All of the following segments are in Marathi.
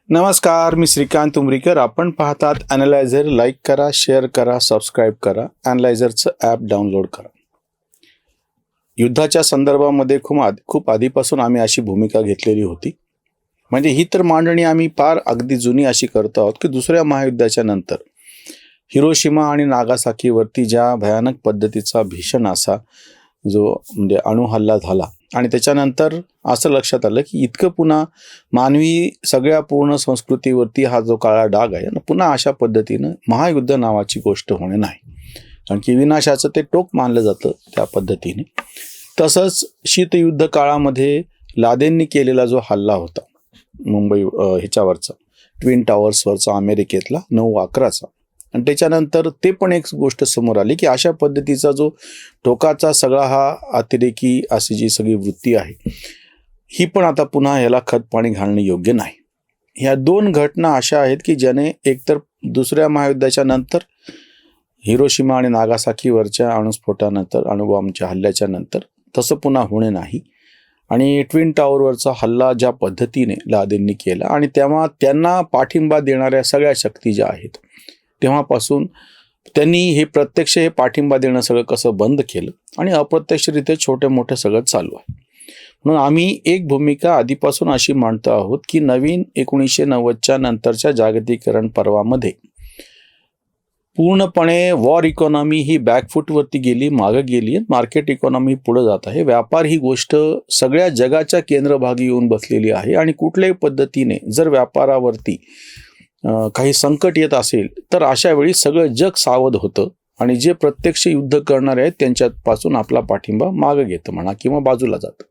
नमस्कार, मी श्रीकांत उमरीकर. आपण पाहतात ॲनालायझर. लाईक करा, शेअर करा, सबस्क्राईब करा. ॲनालायझरचं ॲप डाउनलोड करा. युद्धाच्या संदर्भामध्ये खूप आधीपासून आम्ही अशी भूमिका घेतलेली होती. म्हणजे ही तर मांडणी आम्ही अगदी जुनी अशी करतो आहोत की दुसऱ्या महायुद्धाच्या नंतर हिरोशिमा आणि नागासाकीवरती ज्या भयानक पद्धतीचा भीषण असा जो म्हणजे अणुहल्ला झाला आणि त्याच्यानंतर असं लक्षात आलं की इतकं पुन्हा मानवी सगळ्या पूर्ण संस्कृतीवरती हा जो काळा डाग आहे ना, पुन्हा अशा पद्धतीनं महायुद्ध नावाची गोष्ट होणे नाही. कारण की विनाशाचं ते टोक मानलं जातं त्या पद्धतीने. तसंच शीतयुद्ध काळामध्ये लादेननी केलेला जो हल्ला होता मुंबई ह्याच्यावरचा ट्विन टावर्सवरचा अमेरिकेतला 9/11चा, आणि त्याच्यानंतर ते पण एक गोष्ट समोर आली की अशा पद्धतीचा जो टोकाचा सगळा हा अतिरेकी अशी जी सगळी वृत्ती आहे ही पण आता पुन्हा याला खत पाणी घालणं योग्य नाही. ह्या दोन घटना अशा आहेत की ज्याने एकतर दुसऱ्या महायुद्धाच्या नंतर हिरोशिमा आणि नागासाकीवरच्या अणुस्फोटानंतर अणुबॉम्बच्या हल्ल्याच्या नंतर तसं पुन्हा होणे नाही. आणि ट्विन टॉवरवरचा हल्ला ज्या पद्धतीने लादेननी केला आणि तेव्हा त्यांना पाठिंबा देणाऱ्या सगळ्या शक्ती ज्या आहेत तेव्हापासून त्यांनी हे प्रत्यक्ष हे पाठिंबा देणं सगळं कसं बंद केलं आणि अप्रत्यक्षरित्या छोटे मोठे सगळं चालू आहे. म्हणून आम्ही एक भूमिका आधीपासून अशी मांडतो आहोत की नवीन 1990च्या नंतरच्या जागतिकीकरण पर्वामध्ये पूर्णपणे वॉर इकॉनॉमी ही बॅकफूटवरती गेली, मागं गेली. मार्केट इकॉनॉमी पुढे जात आहे. व्यापार ही गोष्ट सगळ्या जगाच्या केंद्रभागी येऊन बसलेली आहे आणि कुठल्याही पद्धतीने जर व्यापारावरती काही संकट येत असेल तर अशा वेळी सगळं जग सावध होतं आणि जे प्रत्यक्ष युद्ध करणारे आहेत त्यांच्यापासून आपला पाठिंबा मागं घेतं म्हणा किंवा बाजूला जातं.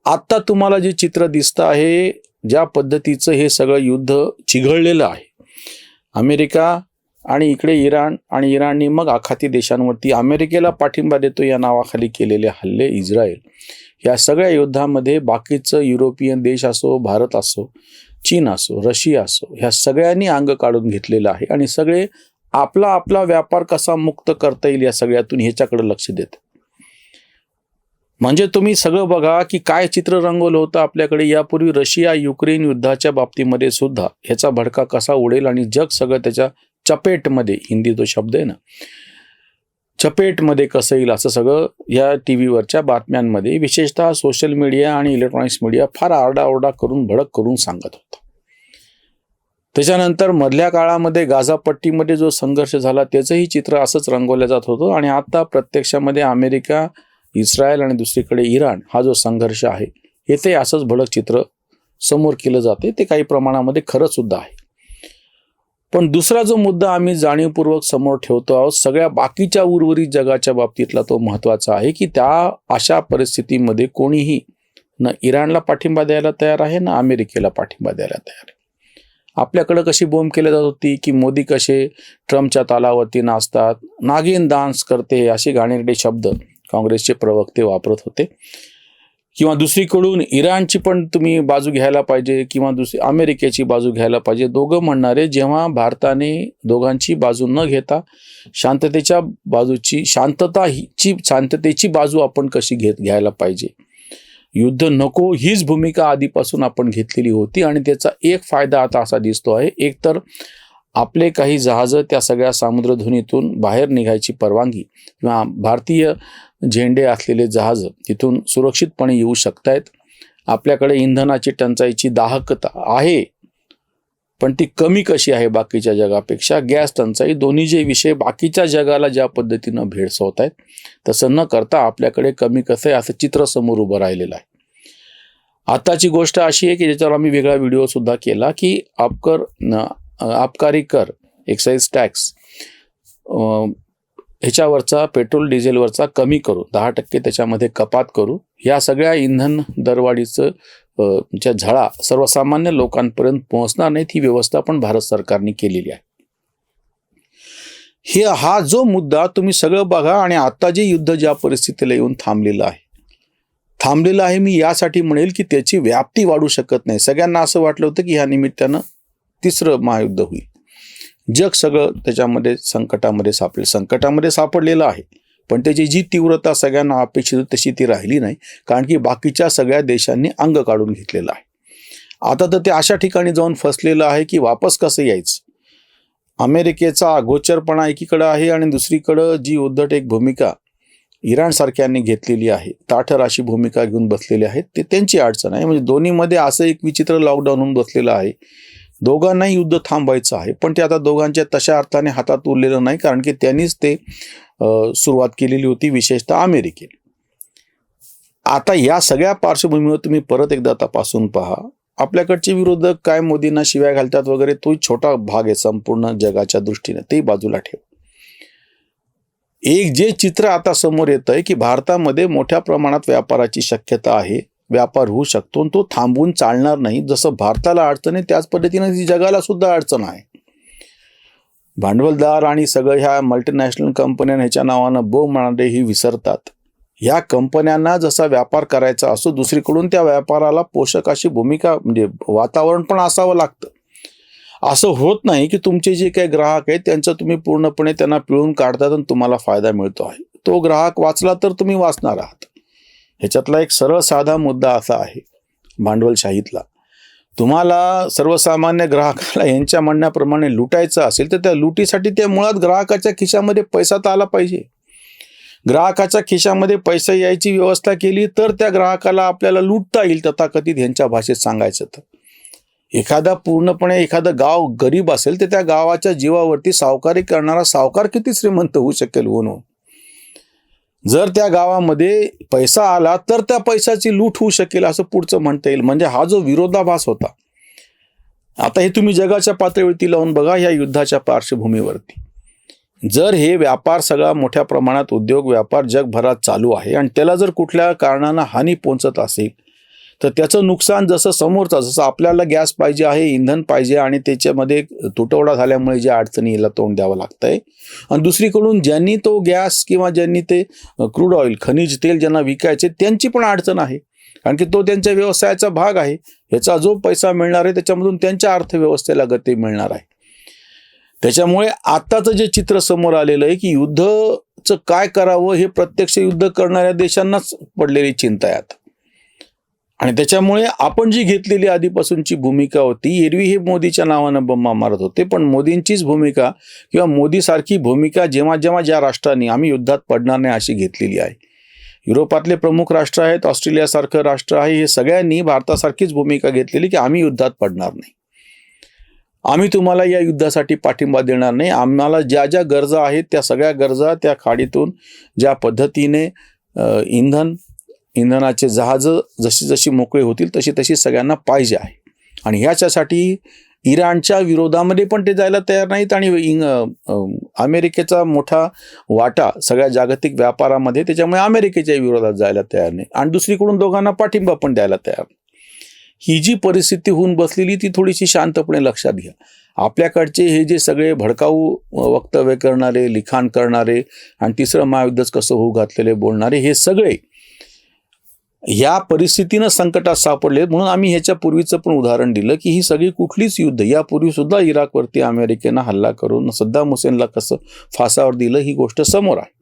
आत्ता तुम्हाला जे चित्र दिसतं आहे, ज्या पद्धतीचं हे सगळं युद्ध चिघळलेलं आहे, अमेरिका आणि इकडे इराण आणि इराणनी मग आखाती देशांवरती अमेरिकेला पाठिंबा देतो या नावाखाली केलेले हल्ले, इस्रायल, या सगळ्या युद्धामध्ये बाकीचं युरोपियन देश असो, भारत असो, चीन असो, रशिया असो, ह्या सगळ्यांनी अंग काढून घेतलेलं आहे आणि सगळे आपला आपला व्यापार कसा मुक्त करता येईल या सगळ्यातून ह्याच्याकडे लक्ष देत. म्हणजे तुम्ही सगळं बघा की काय चित्र रंगवलं होतं आपल्याकडे यापूर्वी. रशिया युक्रेन युद्धाच्या बाबतीमध्ये सुद्धा ह्याचा भडका कसा उडेल आणि जग सगळं त्याच्या चपेटमध्ये, हिंदी तो शब्द आहे ना, चपेटमध्ये कसं येईल असं सगळं या टी व्हीवरच्या बातम्यांमध्ये विशेषतः सोशल मीडिया आणि इलेक्ट्रॉनिक्स मीडिया फार आरडाओरडा करून भडक करून सांगत होता. त्याच्यानंतर मधल्या काळामध्ये गाझापट्टीमध्ये जो संघर्ष झाला त्याचंही चित्र असंच रंगवलं जात होतं आणि आता प्रत्यक्षामध्ये अमेरिका, इस्रायल आणि दुसरीकडे इराण हा जो संघर्ष आहे हे ते असंच भडक चित्र समोर केलं जाते. ते काही प्रमाणामध्ये खरं सुद्धा आहे. पण दुसरा जो मुद्दा आम्ही जाणीवपूर्वक समोर ठेवतो आहोत सगळ्या बाकीच्या उर्वरित जगाच्या बाबतीतला, तो महत्त्वाचा आहे की त्या अशा परिस्थितीमध्ये कोणीही न इराणला पाठिंबा द्यायला तयार आहे ना अमेरिकेला पाठिंबा द्यायला तयार आहे. आपल्याकडं कशी बोंब केली जात होती की मोदी कसे ट्रम्पच्या तालावरती नाचतात, नागिन डान्स करते, असे घाणेरडे शब्द काँग्रेसचे प्रवक्ते वापरत होते. किंवा दुसरीकडून इराणची पण तुम्ही बाजू घ्यायला पाहिजे किंवा अमेरिकेची बाजू घ्यायला पाहिजे. दोघं म्हणणारे जेव्हा भारताने दोघांची बाजू न घेता शांततेची बाजू आपण कशी घ्यायला पाहिजे, युद्ध नको हीच भूमिका आधीपासून आपण घेतलेली होती. आणि त्याचा एक फायदा आता असा दिसतो आहे, एकतर आपले काही जहाजं त्या सगळ्या सामुद्रधुनीतून बाहेर निघायची परवानगी किंवा भारतीय झेंडे असलेले जहाजं तिथून सुरक्षितपणे येऊ शकत आहेत. आपल्याकडे इंधनाची टंचाईची दाहकता आहे पण ती कमी कशी आहे बाकीच्या जगापेक्षा. गॅस टंचाई, दोन्ही जे विषय बाकीच्या जगाला ज्या पद्धतीनं भेडसावत आहेत तसं न करता आपल्याकडे कमी कसं आहे असं चित्र समोर उभं राहिलेलं आहे. आताची गोष्ट अशी आहे की ज्याच्यावर आम्ही वेगळा व्हिडिओ सुद्धा केला की आबकारी कर, एक्साईज टॅक्स ह्याच्यावरचा पेट्रोल डिझेलवरचा कमी करू, 10% त्याच्यामध्ये कपात करू. या सगळ्या इंधन दरवाढीचं च्या झळा सर्वसामान्य लोकांपर्यंत पोहोचणार नाहीत ही व्यवस्था पण भारत सरकारने केलेली आहे. हा जो मुद्दा तुम्ही सगळं बघा. आणि आता जे युद्ध ज्या परिस्थितीला येऊन थांबलेलं आहे मी यासाठी म्हणेल की त्याची व्याप्ती वाढू शकत नाही. सगळ्यांना असं वाटलं होतं की ह्या निमित्तानं तिसरं महायुद्ध होईल. जग सगळं त्याच्यामध्ये संकटामध्ये सापडलेलं आहे पण त्याची जी तीव्रता सगळ्यांना अपेक्षित तशी ती राहिली नाही, कारण की बाकीच्या सगळ्या देशांनी अंग काढून घेतलेलं आहे. आता तर ते अशा ठिकाणी जाऊन फसलेलं आहे की वापस कसं यायचं. अमेरिकेचा अगोचरपणा एकीकडं आहे आणि दुसरीकडं जी उद्धट एक भूमिका इराणसारख्यांनी घेतलेली आहे, ताठर अशी भूमिका घेऊन बसलेली आहेत, ते त्यांची अडचण आहे. म्हणजे दोन्हीमध्ये असं एक विचित्र लॉकडाऊन होऊन बसलेलं आहे. दोघांनाही युद्ध थांबायचं आहे, पण ते आता दोघांच्या तशा अर्थाने हातात उरलेलं नाही, कारण की त्यांनीच ते सुरुवात केलेली होती, विशेषतः अमेरिकेने. आता या सगळ्या पार्श्वभूमीवर तुम्ही परत एकदा तपासून पहा. आपल्याकडचे विरोधक काय मोदींना शिव्या घालतात वगैरे, तोही छोटा भाग आहे संपूर्ण जगाच्या दृष्टीने, ते बाजूला ठेव. एक जे चित्र आता समोर येत आहे की भारतामध्ये मोठ्या प्रमाणात व्यापाराची शक्यता आहे, व्यापार होऊ शकतो, तो थांबवून चालणार नाही. जसं भारताला अडचण आहे त्याच पद्धतीने ती जगाला सुद्धा अडचण आहे. भांडवलदार आणि सगळं ह्या मल्टीनॅशनल कंपन्या ह्याच्या नावानं बो म्हणाले ही विसरतात. ह्या कंपन्यांना जसा व्यापार करायचा असतो, दुसरीकडून त्या व्यापाराला पोषक अशी भूमिका म्हणजे वातावरण पण असावं लागतं. असं होत नाही की तुमचे जे काही ग्राहक आहेत त्यांचं तुम्ही पूर्णपणे त्यांना पिळून काढतात आणि तुम्हाला फायदा मिळतो आहे. तो ग्राहक वाचला तर तुम्ही वाचणार आहात. ह्याच्यातला एक सरळ साधा मुद्दा असा आहे भांडवलशाहीतला, तुम्हाला सर्वसामान्य ग्राहकाला यांच्या म्हणण्याप्रमाणे लुटायचं असेल तर त्या लुटीसाठी त्या मुळात ग्राहकाच्या खिशामध्ये पैसा तर आला पाहिजे. ग्राहकाच्या खिशामध्ये पैसा यायची व्यवस्था केली तर त्या ग्राहकाला आपल्याला लुटता येईल. तथाकथित यांच्या भाषेत सांगायचं तर एखादं गाव गरीब असेल तर त्या गावाच्या जीवावरती सावकारी करणारा सावकार किती श्रीमंत होऊ शकेल म्हणून. जर त्या गावामध्ये पैसा आला तर त्या पैशाची लूट होऊ शकेल असं पुढचं म्हणता येईल. म्हणजे हा जो विरोधाभास होता, आता हे तुम्ही जगाच्या पातळीवरती लावून बघा. या युद्धाच्या पार्श्वभूमीवरती जर हे व्यापार सगळा मोठ्या प्रमाणात उद्योग व्यापार जगभरात चालू आहे आणि त्याला जर कुठल्या कारणानं हानी पोहोचत असेल तर त्याचं नुकसान जसं आपल्याला गॅस पाहिजे आहे, इंधन पाहिजे आणि त्याच्यामध्ये तुटवडा झाल्यामुळे ज्या अडचणीला तोंड द्यावं लागतंय, आणि दुसरीकडून ज्यांनी तो गॅस किंवा ज्यांनी ते क्रूड ऑइल खनिज तेल ज्यांना विकायचे त्यांची पण अडचण आहे, कारण की तो त्यांच्या व्यवसायाचा भाग आहे. याचा जो पैसा मिळणार आहे त्याच्यामधून त्यांच्या अर्थव्यवस्थेला गती मिळणार आहे. त्याच्यामुळे आताचं जे चित्र समोर आलेलं आहे की युद्धचं काय करावं हे प्रत्यक्ष युद्ध करणाऱ्या देशांनाच पडलेली चिंता आहे आता. आणि त्याच्यामुळे आपण जी घेतलेली आधीपासूनची भूमिका होती, एरवी हे मोदीच्या नावानं बंबा मारत होते, पण मोदींचीच भूमिका किंवा मोदीसारखी भूमिका जेव्हा ज्या राष्ट्रांनी आम्ही युद्धात पडणार नाही अशी घेतलेली आहे. युरोपातले प्रमुख राष्ट्र आहेत, ऑस्ट्रेलियासारखं राष्ट्र आहे, हे सगळ्यांनी भारतासारखीच भूमिका घेतलेली की आम्ही युद्धात पडणार नाही, आम्ही तुम्हाला या युद्धासाठी पाठिंबा देणार नाही. आम्हाला ज्या ज्या गरजा आहेत त्या सगळ्या गरजा त्या खाडीतून ज्या पद्धतीने इंधनाचे जहाजं जशी मोकळे होतील तशी सगळ्यांना पाहिजे आहे. आणि ह्याच्यासाठी इराणच्या विरोधामध्ये पण ते जायला तयार नाहीत आणि अमेरिकेचा मोठा वाटा सगळ्या जागतिक व्यापारामध्ये, त्याच्यामुळे अमेरिकेच्या विरोधात जायला तयार नाही आणि दुसरीकडून दोघांना पाठिंबा पण द्यायला तयार नाही. ही जी परिस्थिती होऊन बसलेली ती थोडीशी शांतपणे लक्षात घ्या. आपल्याकडचे हे जे सगळे भडकाऊ वक्तव्य करणारे, लिखाण करणारे आणि तिसरं महायुद्धच कसं होऊ घातलेले बोलणारे, हे सगळे या परिस्थितीनं संकटात सापडले. म्हणून आम्ही ह्याच्या पूर्वीचं पण उदाहरण दिलं की ही सगळी कुठलीच युद्ध, यापूर्वी सुद्धा इराकवरती अमेरिकेनं हल्ला करून सद्दाम हुसेनला कसं फासावर दिलं ही गोष्ट समोर आहे.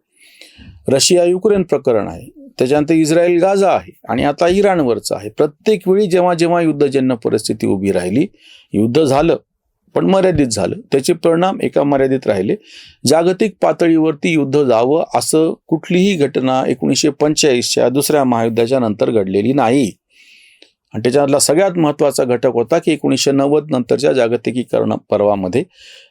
रशिया युक्रेन प्रकरण आहे, त्याच्यानंतर इस्रायल गाझा आहे आणि आता इराणवरचं आहे. प्रत्येक वेळी जेव्हा युद्धजन्य परिस्थिती उभी राहिली, युद्ध झालं पण मर्यादित झालं, त्याचे परिणाम एका मर्यादित राहिले. जागतिक पातळीवरती युद्ध जावं असं कुठलीही घटना 1945च्या दुसऱ्या महायुद्धाच्या नंतर घडलेली नाही. आणि त्याच्यातला सगळ्यात महत्त्वाचा घटक होता की 1990 नंतरच्या जागतिकीकरण पर्वामध्ये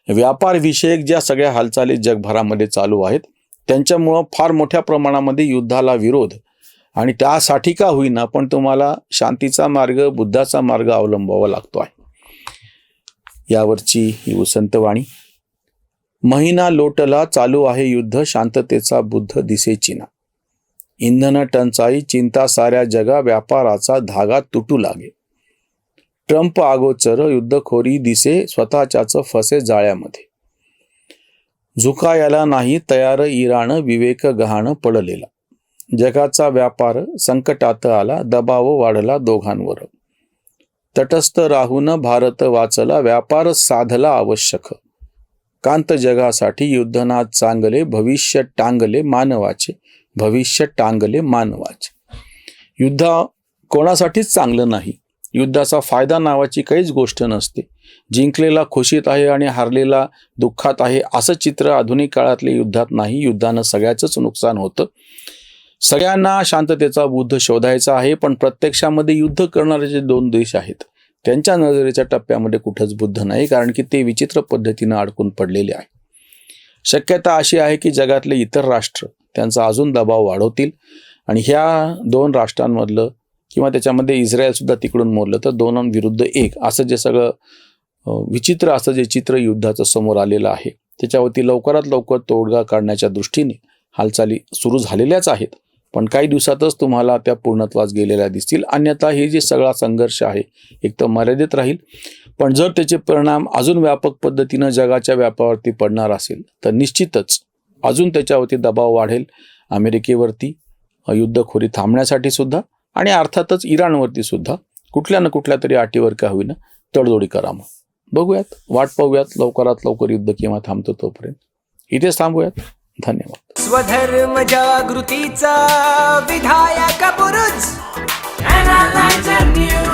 व्यापारविषयक ज्या सगळ्या हालचाली जगभरामध्ये चालू आहेत त्यांच्यामुळं फार मोठ्या प्रमाणामध्ये युद्धाला विरोध, आणि त्यासाठी का होईना पण तुम्हाला शांतीचा मार्ग, बुद्धाचा मार्ग अवलंबावा लागतो आहे. यावरची ही उसंतवाणी. महिना लोटला चालू आहे युद्ध, शांततेचा बुद्ध दिसेची ना. इंधन टंचाई चिंता साऱ्या जगा, व्यापाराचा धागा तुटू लागे. ट्रम्प आगोचर युद्धखोरी दिसे, स्वतःच्याच फसे जाळ्यामध्ये. झुकायला नाही तयार इराण, विवेक गहाण पडलेला. जगाचा व्यापार संकटात आला, दबाव वाढला दोघांवर. तटस्थ राहून भारत वाचला, व्यापार साधला आवश्यक. कांत जगासाठी युद्धनात चांगले, भविष्य टांगले मानवाचे, भविष्य टांगले मानवाचे. युद्ध कोणासाठीच चांगलं नाही, युद्धाचा फायदा नावाची काहीच गोष्ट नसते. जिंकलेला खुशीत आहे आणि हारलेला दुःखात आहे असं चित्र आधुनिक काळातल्या युद्धात नाही. युद्धानं सगळ्याचंच नुकसान होतं. सगळ्यांना शांततेचा बुद्ध शोधायचा आहे, पण प्रत्यक्षामध्ये युद्ध करणारे जे दोन देश आहेत त्यांच्या नजरेच्या टप्प्यामध्ये कुठंच बुद्ध नाही, कारण की ते विचित्र पद्धतीनं अडकून पडलेले आहे. शक्यता अशी आहे की जगातले इतर राष्ट्र त्यांचा अजून दबाव वाढवतील आणि ह्या दोन राष्ट्रांमधलं किंवा त्याच्यामध्ये इस्रायल सुद्धा तिकडून मोडलं तर 2-1 असं जे सगळं विचित्र असं जे चित्र युद्धाचं समोर आलेलं आहे त्याच्यावरती लवकरात लवकर तोडगा काढण्याच्या दृष्टीने हालचाली सुरू झालेल्याच आहेत, पण काही दिवसातच तुम्हाला त्या पूर्णत्वास गेलेल्या दिसतील. अन्यथा हे जे सगळा संघर्ष आहे एक तर मर्यादित राहील, पण जर त्याचे परिणाम अजून व्यापक पद्धतीनं जगाच्या व्यापारावरती पडणार असेल तर निश्चितच अजून त्याच्यावरती दबाव वाढेल अमेरिकेवरती, युद्धखोरी थांबण्यासाठी सुद्धा आणि अर्थातच इराणवरती सुद्धा कुठल्या ना कुठल्या तरी अटीवर का होईना तडजोडी करा. मग बघूयात, वाट पाहूयात लवकरात लवकर युद्ध केव्हा थांबतो तोपर्यंत. इथेच थांबूयात. धन्यवाद. स्वधर्म जागृतीचा विधायक बुरुज. Analyzer News.